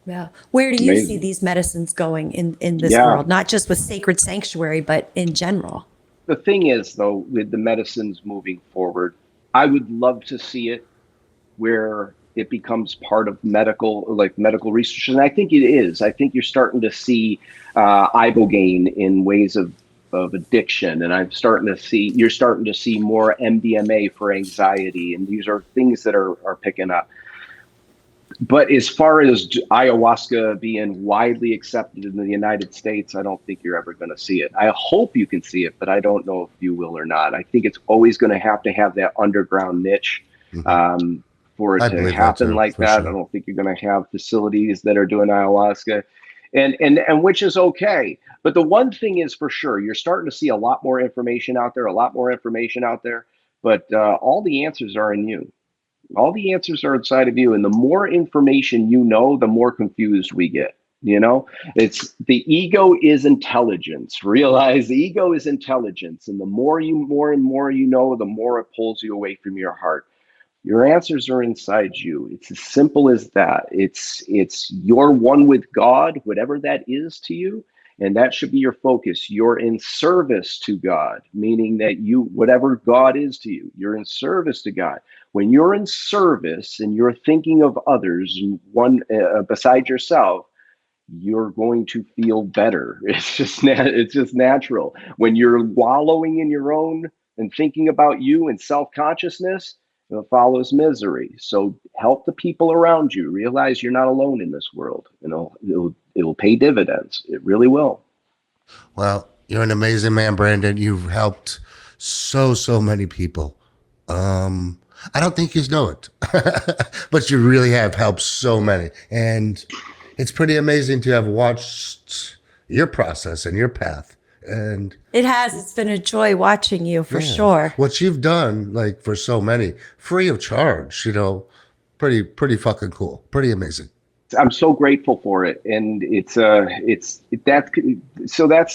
Yeah. Where do you see these medicines going in this world? Not just with Sacred Sanctuary, but in general. The thing is, though, with the medicines moving forward, I would love to see it where it becomes part of medical research. And I think it is. I think you're starting to see ibogaine in ways of addiction, and you're starting to see more MDMA for anxiety, and these are things that are picking up. But as far as ayahuasca being widely accepted in the United States, I don't think you're ever going to see it. I hope you can see it, but I don't know if you will or not. I think it's always going to have that underground niche for it to happen like that. Sure. I don't think you're going to have facilities that are doing ayahuasca. And which is okay. But the one thing is for sure, you're starting to see a lot more information out there, but all the answers are in you. All the answers are inside of you. And the more information you know, the more confused we get. It's the ego is intelligence. Realize the ego is intelligence. And the more and more you know, the more it pulls you away from your heart. Your answers are inside you. It's as simple as that. It's you're one with God, whatever that is to you, and that should be your focus. You're in service to God, meaning that whatever God is to you, you're in service to God. When you're in service and you're thinking of others and one beside yourself, you're going to feel better. It's just natural. When you're wallowing in your own and thinking about you and self-consciousness, it follows misery. So help the people around you. Realize you're not alone in this world. It'll pay dividends. It really will. Well, you're an amazing man, Brandon. You've helped so many people. I don't think you know it, but you really have helped so many. And it's pretty amazing to have watched your process and your path. And it's been a joy watching you for sure. What you've done, like, for so many, free of charge, pretty fucking cool, pretty amazing. I'm so grateful for it, and that's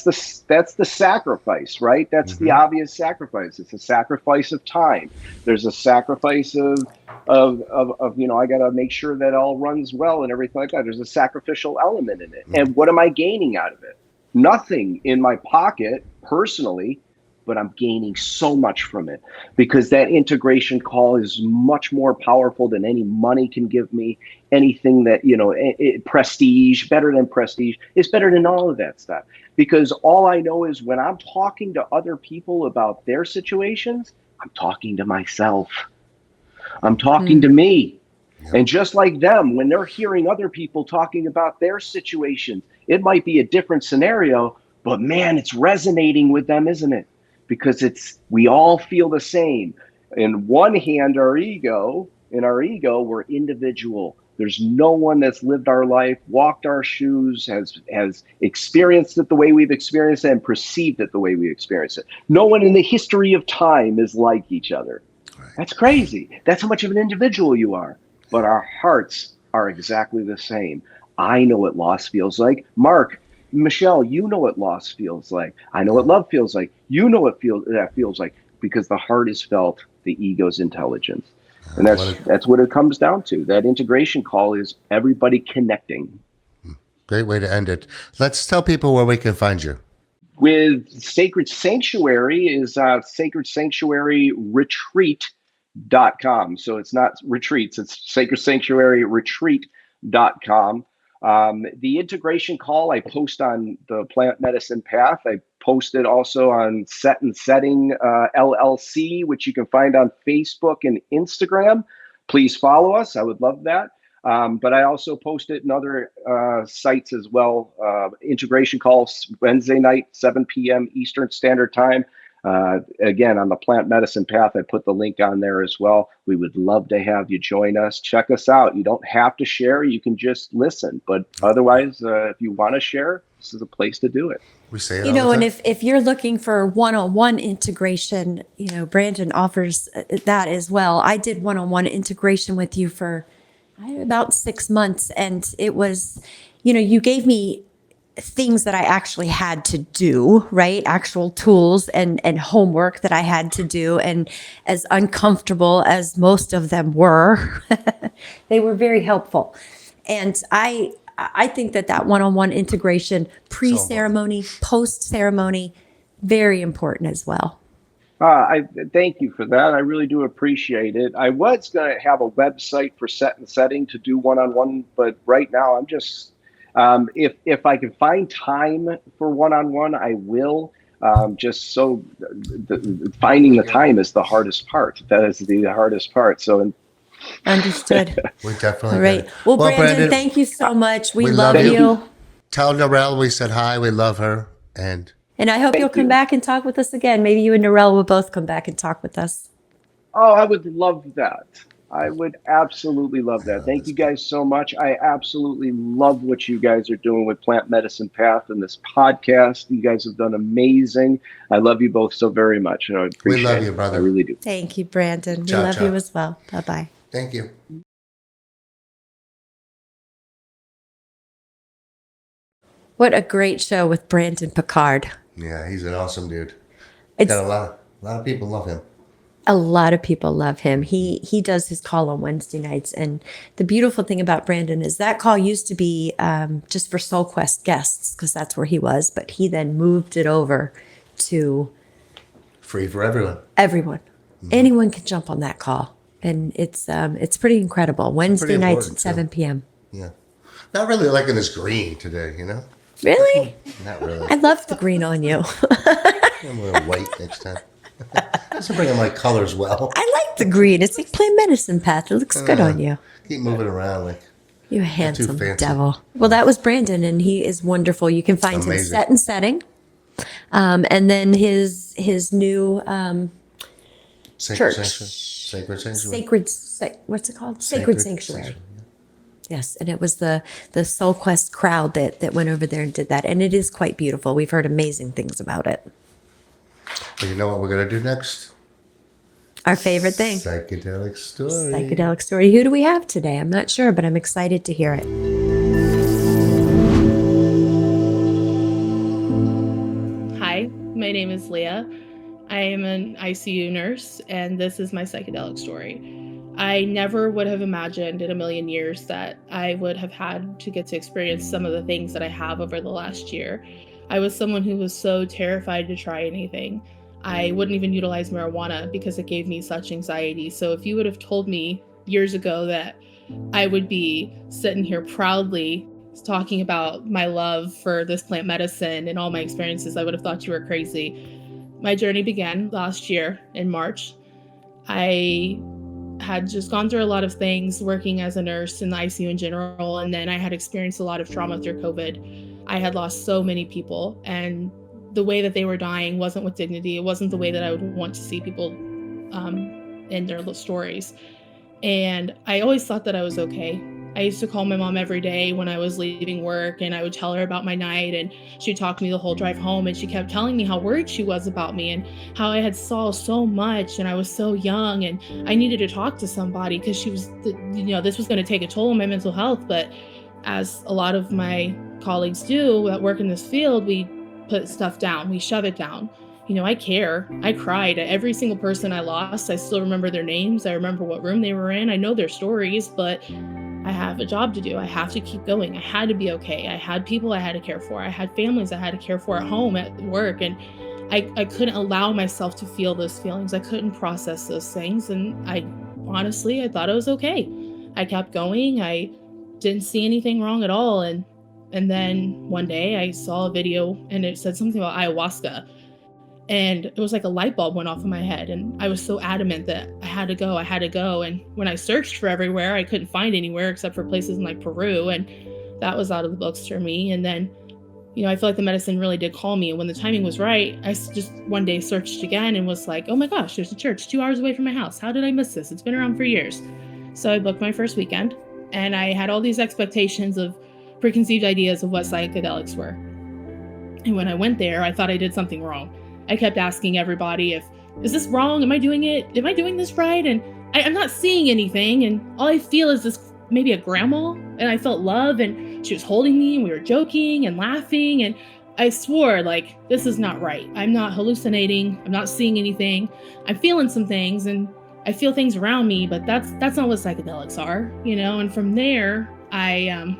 the sacrifice, right? That's the obvious sacrifice. It's a sacrifice of time. There's a sacrifice of I got to make sure that all runs well and everything like that. There's a sacrificial element in it, and what am I gaining out of it? Nothing in my pocket personally, but I'm gaining so much from it because that integration call is much more powerful than any money can give me. Anything that, prestige, better than prestige, it's better than all of that stuff. Because all I know is when I'm talking to other people about their situations, I'm talking to myself. I'm talking to me. Yep. And just like them, when they're hearing other people talking about their situations, it might be a different scenario, but man, it's resonating with them, isn't it? Because we all feel the same. In one hand, our ego, we're individual. There's no one that's lived our life, walked our shoes, has experienced it the way we've experienced it and perceived it the way we experience it. No one in the history of time is like each other. Right. That's crazy. That's how much of an individual you are. But our hearts are exactly the same. I know what loss feels like. Mark, Michelle, you know what loss feels like. I know what love feels like. You know what that feels like, because the heart is felt, the ego's intelligence. And What a that's what it comes down to. That integration call is everybody connecting. great way to end it. Let's tell people where we can find you. With Sacred Sanctuary is Sacred Sanctuary Retreat.com. So it's not retreats, it's Sacred Sanctuary Retreat.com. The integration call I post on the Plant Medicine Path. I posted also on Set and Setting LLC, which you can find on Facebook and Instagram. Please follow us. I would love that. But I also post it in other sites as well. Integration calls Wednesday night, 7 p.m. Eastern Standard Time. Again, on the Plant Medicine Path, I put the link on there as well. We would love to have you join us. Check us out. You don't have to share. You can just listen. But otherwise, if you want to share, this is a place to do it. We say it You all know, the and time. if you're looking for one-on-one integration, you know, Brandon offers that as well. I did one-on-one integration with you for about 6 months, and it was, you know, you gave me things that I actually had to do, right? Actual tools and homework that I had to do. And as uncomfortable as most of them were, they were very helpful. And I think that one-on-one integration, pre-ceremony, post-ceremony, very important as well. I thank you for that. I really do appreciate it. I was going to have a website for Set and Setting to do one-on-one, but right now I'm just, if I can find time for one-on-one, I will. Just so finding the time is the hardest part. That is the hardest part. So, Understood. We definitely All right. get it. Well, Brandon, thank you so much. We love love you. you. Tell Narelle we said hi. We love her. And I hope you'll come back and talk with us again. Maybe you and Narelle will both come back and talk with us. oh, I would love that. I would absolutely love that. Thank you guys so much. I absolutely love what you guys are doing with Plant Medicine Path and this podcast. You guys have done amazing. I love you both so very much. And I appreciate love you, brother. I really do. Thank you, Brandon. Ciao, we love ciao. you as well. Bye-bye. Thank you. What a great show with Brandon Pickard. Yeah, he's an awesome dude. It's Got a lot of people love him. a lot of people love him. He does his call on Wednesday nights. And the beautiful thing about Brandon is that call used to be just for Soul Quest guests, because that's where he was. But he then moved it over to Free for everyone. everyone. Anyone can jump on that call. And it's pretty incredible. Wednesday nights important, at 7 p.m. Yeah. Not really liking this green today, you know? Really? Not really. I love the green on you. I'm a little white next time. Doesn't bring in my colors well. I like the green. It's like Plant Medicine Path. It looks good on you. Keep moving around like You handsome fancy. devil. Well, that was Brandon, and he is wonderful. You can find him Amazing. Set and Setting. And then his new Sacred church. Sanctuary. What's it called? Sacred Sanctuary. Yes, and it was the Soul Quest crowd that went over there and did that, and it is quite beautiful. We've heard amazing things about it. But you know what we're going to do next? Our favorite thing, Psychedelic story. psychedelic story. Who do we have today? I'm not sure, but I'm excited to hear it. Hi, my name is Leah. I am an ICU nurse, and this is my psychedelic story. I never would have imagined in a million years that I would have had to get to experience some of the things that I have over the last year. I was someone who was so terrified to try anything. I wouldn't even utilize marijuana because it gave me such anxiety. So if you would have told me years ago that I would be sitting here proudly talking about my love for this plant medicine and all my experiences, I would have thought you were crazy. My journey began last year in March. I had just gone through a lot of things working as a nurse in the ICU in general, and then I had experienced a lot of trauma through COVID. I had lost so many people, and the way that they were dying wasn't with dignity. It wasn't the way that I would want to see people in their stories. And I always thought that I was okay. I used to call my mom every day when I was leaving work, and I would tell her about my night, and she'd talk to me the whole drive home, and she kept telling me how worried she was about me and how I had saw so much and I was so young and I needed to talk to somebody because she was, this was going to take a toll on my mental health. But as a lot of my colleagues do that work in this field, we put stuff down, we shove it down. I care. I cried at every single person I lost. I still remember their names. I remember what room they were in. I know their stories, but I have a job to do. I have to keep going. I had to be okay. I had people I had to care for. I had families I had to care for at home, at work. And I couldn't allow myself to feel those feelings. I couldn't process those things. And I thought it was okay. I kept going. I didn't see anything wrong at all. And then one day I saw a video and it said something about ayahuasca. And it was like a light bulb went off in my head. And I was so adamant that I had to go. I had to go. And when I searched for everywhere, I couldn't find anywhere except for places in like Peru. And that was out of the books for me. And then, I feel like the medicine really did call me. And when the timing was right, I just one day searched again and was like, oh my gosh, there's a church 2 hours away from my house. How did I miss this? It's been around for years. So I booked my first weekend and I had all these expectations of preconceived ideas of what psychedelics were. And when I went there, I thought I did something wrong. I kept asking everybody is this wrong? Am I doing it? Am I doing this right? And I'm not seeing anything. And all I feel is this, maybe a grandma. And I felt love and she was holding me and we were joking and laughing. And I swore like, this is not right. I'm not hallucinating. I'm not seeing anything. I'm feeling some things and I feel things around me, but that's not what psychedelics are, And from there, I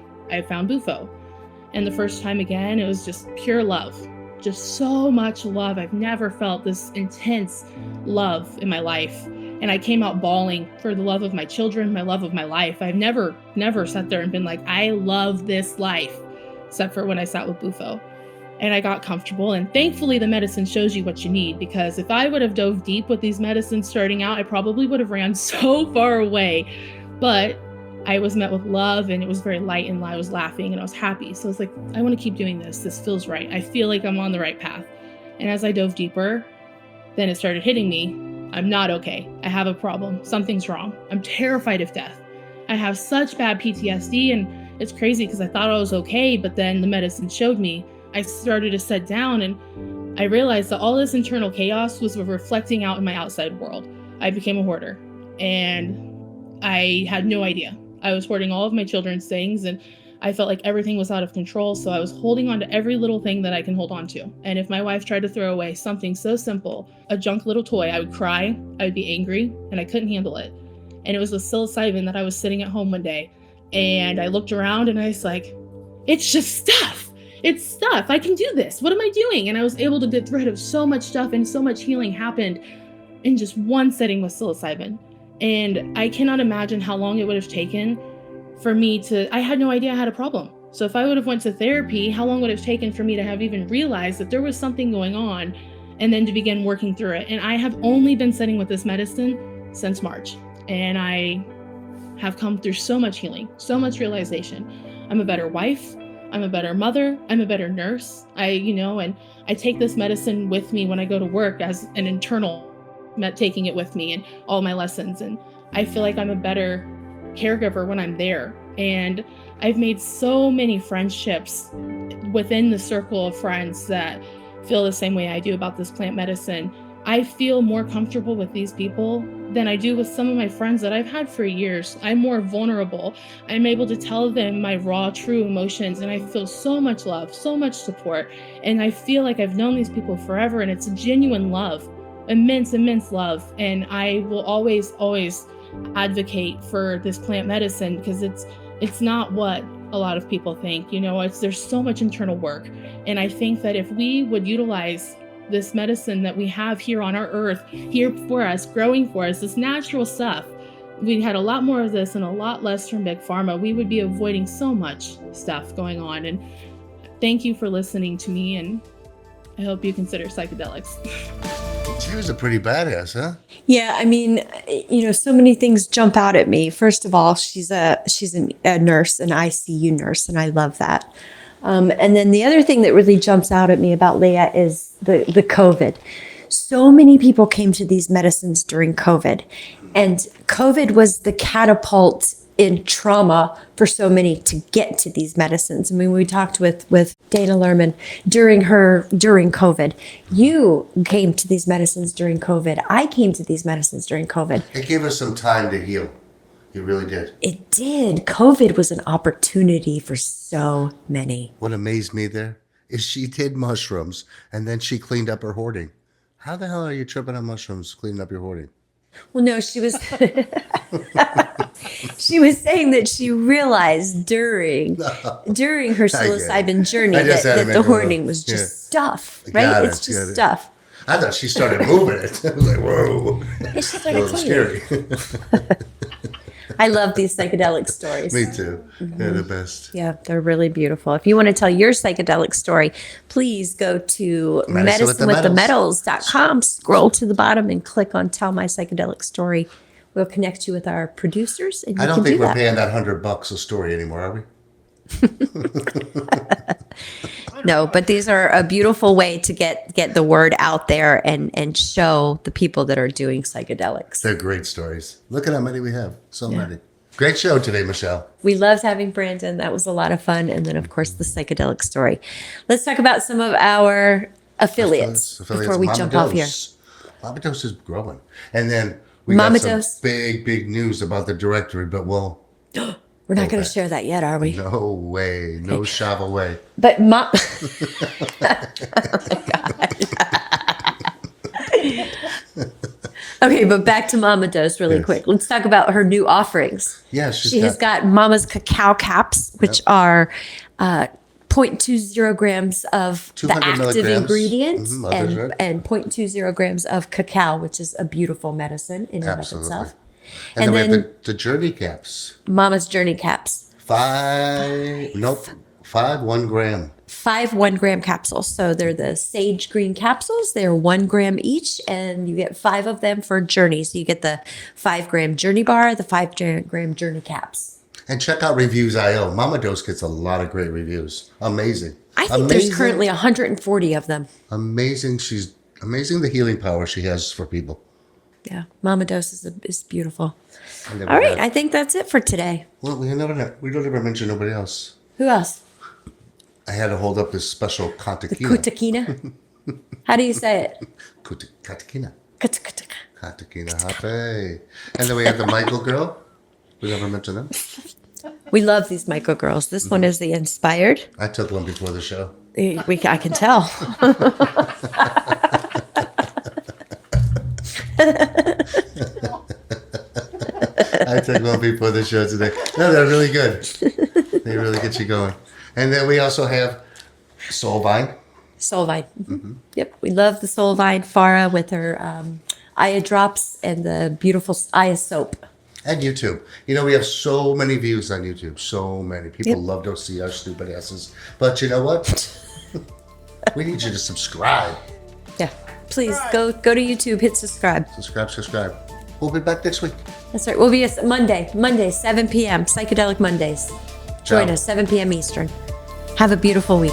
found Bufo. And the first time again, it was just pure love. Just so much love. I've never felt this intense love in my life. And I came out bawling for the love of my children, my love of my life. I've never sat there and been like, I love this life, except for when I sat with Bufo. And I got comfortable. And thankfully, the medicine shows you what you need, because if I would have dove deep with these medicines starting out, I probably would have ran so far away. But I was met with love and it was very light and I was laughing and I was happy. So I was like, I want to keep doing this. This feels right. I feel like I'm on the right path. And as I dove deeper, then it started hitting me. I'm not okay. I have a problem. Something's wrong. I'm terrified of death. I have such bad PTSD and it's crazy because I thought I was okay, but then the medicine showed me. I started to sit down and I realized that all this internal chaos was reflecting out in my outside world. I became a hoarder and I had no idea. I was hoarding all of my children's things and I felt like everything was out of control. So I was holding on to every little thing that I can hold on to. And if my wife tried to throw away something so simple, a junk little toy, I would cry, I would be angry, and I couldn't handle it. And it was with psilocybin that I was sitting at home one day and I looked around and I was like, it's just stuff. It's stuff. I can do this. What am I doing? And I was able to get rid of so much stuff and so much healing happened in just one setting with psilocybin. And I cannot imagine how long it would have taken for me I had no idea I had a problem. So if I would have went to therapy, how long would it have taken for me to have even realized that there was something going on and then to begin working through it? And I have only been sitting with this medicine since March. And I have come through so much healing, so much realization. I'm a better wife. I'm a better mother. I'm a better nurse. And I take this medicine with me when I go to work as an internal, taking it with me and all my lessons. And I feel like I'm a better caregiver when I'm there. And I've made so many friendships within the circle of friends that feel the same way I do about this plant medicine. I feel more comfortable with these people than I do with some of my friends that I've had for years. I'm more vulnerable. I'm able to tell them my raw, true emotions, and I feel so much love, so much support. And I feel like I've known these people forever, and it's genuine love, immense love. And I will always advocate for this plant medicine because it's not what a lot of people think. There's so much internal work. And I think that if we would utilize this medicine that we have here on our earth, here for us, growing for us, this natural stuff, we had a lot more of this and a lot less from Big Pharma, we would be avoiding so much stuff going on. And thank you for listening to me, and I hope you consider psychedelics. She was a pretty badass, huh? Yeah, I mean, so many things jump out at me. First of all, she's a nurse, an ICU nurse, and I love that. And then the other thing that really jumps out at me about Leah is the COVID. So many people came to these medicines during COVID, and COVID was the catapult in trauma for so many to get to these medicines. I mean, we talked with Dana Lerman during COVID. You came to these medicines during COVID. I came to these medicines during COVID. It gave us some time to heal. It really did. It did. COVID was an opportunity for so many. What amazed me there is she did mushrooms and then she cleaned up her hoarding. How the hell are you tripping on mushrooms, cleaning up your hoarding? Well, no, she was she was saying that she realized during her psilocybin journey I just had to that make the a little- hoarding was just yeah. stuff, right? Got It's it, got just it. stuff. I thought she started moving it. I was like, whoa. And she A started little cleaning. scary. I love these psychedelic stories. Me too. They're the best. Yeah, they're really beautiful. If you want to tell your psychedelic story, please go to medicinewiththemetals.com, scroll to the bottom and click on Tell My Psychedelic Story. We'll connect you with our producers and you I don't can think do we're that. paying that $100 a story anymore, are we? No, but these are a beautiful way to get the word out there and show the people that are doing psychedelics. They're great stories. Look at how many we have. So many. Great show today, Michelle. We loved having Brandon. That was a lot of fun. And then, of course, the psychedelic story. Let's talk about some of our affiliates before we jump off here. Mama Dose is growing. And then we Mama got some Dose. big news about the directory, but we'll... We're not going to share that yet, are we? No way. No shove away. But oh my God. Okay, but back to Mama Dose really quick. Let's talk about her new offerings. Yeah, She has got Mama's cacao caps, which are 0.20 grams of the 200 active milligrams. ingredient That's right. and 0.20 grams of cacao, which is a beautiful medicine in and of Absolutely. itself. And then we then- have the journey caps. Mama's Journey caps. 5 1 gram. 5 1-gram capsules. So they're the sage green capsules. They're 1 gram each, and you get 5 of them for Journey. So you get the 5-gram Journey bar, the 5-gram Journey caps. And check out Reviews.io. Mama Dose gets a lot of great reviews. Amazing. I think there's currently 140 of them. Amazing. She's amazing the healing power she has for people. Yeah, Mama Dose is beautiful. And then All we right, got- I think that's it for today. Well, we don't ever mention nobody else. Who else? I had to hold up this special katakina. Kutakina. How do you say it? Katakina. Kutakina. Katakina Hape. And then we have the Michael girl. We never mentioned them. We love these micro girls. This one is the Inspired. I took one before the show. I can tell. I took one before the show today. No, they're really good. They really get you going. And then we also have Soul Vine. Soul Vine. Yep, we love the Soul Vine Farah with her Aya drops and the beautiful Aya soap. And YouTube. You know, we have so many views on YouTube. So many. People Yep. love to see our stupid asses. But you know what? We need you to subscribe. Yeah, please go to YouTube, hit subscribe. Subscribe. We'll be back next week. That's right. We'll be Monday, 7 p.m. Psychedelic Mondays. Join Ciao. us 7 p.m. Eastern. Have a beautiful week.